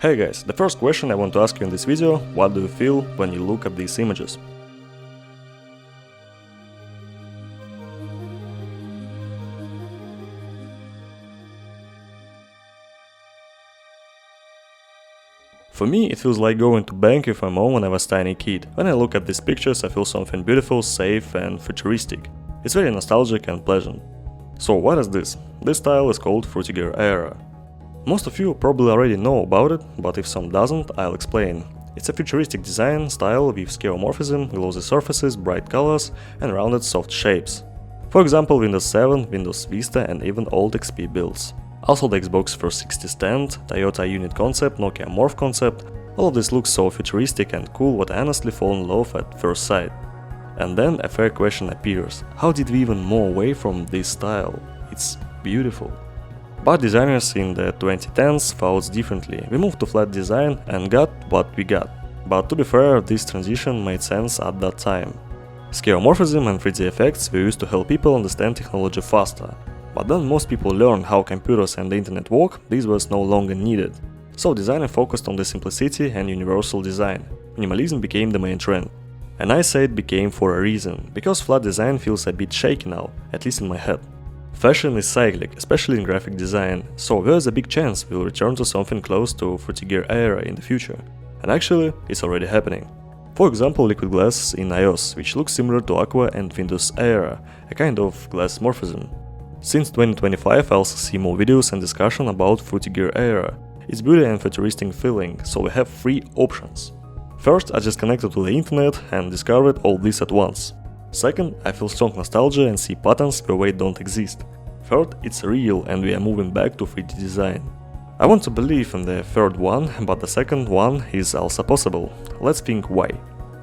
Hey guys, the first question I want to ask you in this video: what do you feel when you look at these images? For me, it feels like going to bank with my mom when I was a tiny kid. When I look at these pictures, I feel something beautiful, safe and futuristic. It's very nostalgic and pleasant. So what is this? This style is called Frutiger Aero. Most of you probably already know about it, but if some doesn't, I'll explain. It's a futuristic design style with skeuomorphism, glossy surfaces, bright colors and rounded soft shapes. For example, Windows 7, Windows Vista and even old XP builds. Also the Xbox 360 stand, Toyota Unit concept, Nokia Morph concept, all of this looks so futuristic and cool what I honestly fall in love at first sight. And then a fair question appears: how did we even move away from this style? It's beautiful. But designers in the 2010s thought differently. We moved to flat design and got what we got. But to be fair, this transition made sense at that time. Skeuomorphism and 3D effects were used to help people understand technology faster. But then most people learned how computers and the internet work, this was no longer needed. So designers focused on the simplicity and universal design. Minimalism became the main trend. And I say it became for a reason, because flat design feels a bit shaky now, at least in my head. Fashion is cyclic, especially in graphic design, so there's a big chance we'll return to something close to Frutiger Aero in the future. And actually, it's already happening. For example, liquid glass in iOS, which looks similar to Aqua and Windows Aero, a kind of glass morphism. Since 2025 I also see more videos and discussion about Frutiger Aero. It's beauty and futuristic feeling, so we have three options. First, I just connected to the internet and discovered all this at once. Second, I feel strong nostalgia and see patterns where they don't exist. Third, it's real and we are moving back to 3D design. I want to believe in the third one, but the second one is also possible. Let's think why.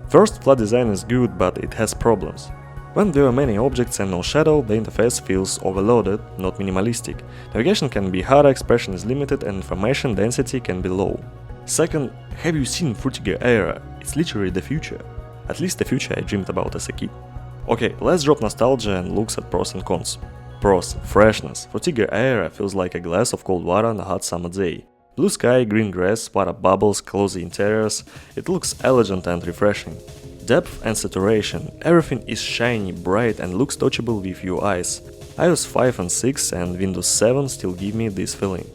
First, flat design is good, but it has problems. When there are many objects and no shadow, the interface feels overloaded, not minimalistic. Navigation can be hard, expression is limited and information density can be low. Second, have you seen Frutiger Aero? It's literally the future. At least the future I dreamed about as a kid. Okay, let's drop nostalgia and look at pros and cons. Pros: freshness. Frutiger Aero feels like a glass of cold water on a hot summer day. Blue sky, green grass, water bubbles, cozy interiors. It looks elegant and refreshing. Depth and saturation. Everything is shiny, bright and looks touchable with your eyes. iOS 5 and 6 and Windows 7 still give me this feeling.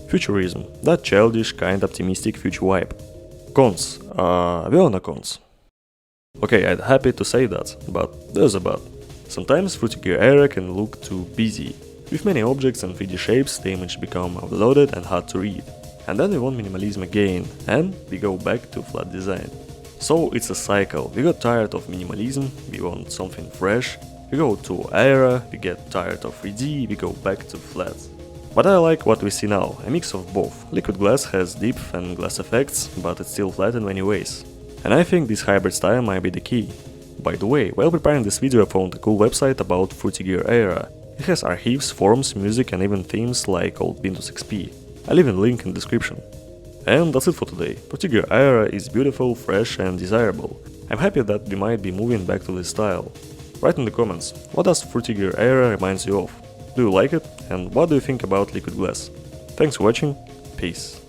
Futurism. That childish, kind optimistic future vibe. Cons. There are no cons. Okay, I'm happy to say that, but there's a but. Sometimes Frutiger Aero can look too busy. With many objects and 3D shapes, the image become overloaded and hard to read. And then we want minimalism again, and we go back to flat design. So it's a cycle. We got tired of minimalism, we want something fresh. We go to Aero, we get tired of 3D, we go back to flat. But I like what we see now, a mix of both. Liquid glass has depth and glass effects, but it's still flat in many ways. And I think this hybrid style might be the key. By the way, while preparing this video I found a cool website about Frutiger Aero. It has archives, forums, music and even themes like old Windows XP. I'll leave a link in the description. And that's it for today. Frutiger Aero is beautiful, fresh and desirable. I'm happy that we might be moving back to this style. Write in the comments, what does Frutiger Aero reminds you of? Do you like it? And what do you think about liquid glass? Thanks for watching, peace.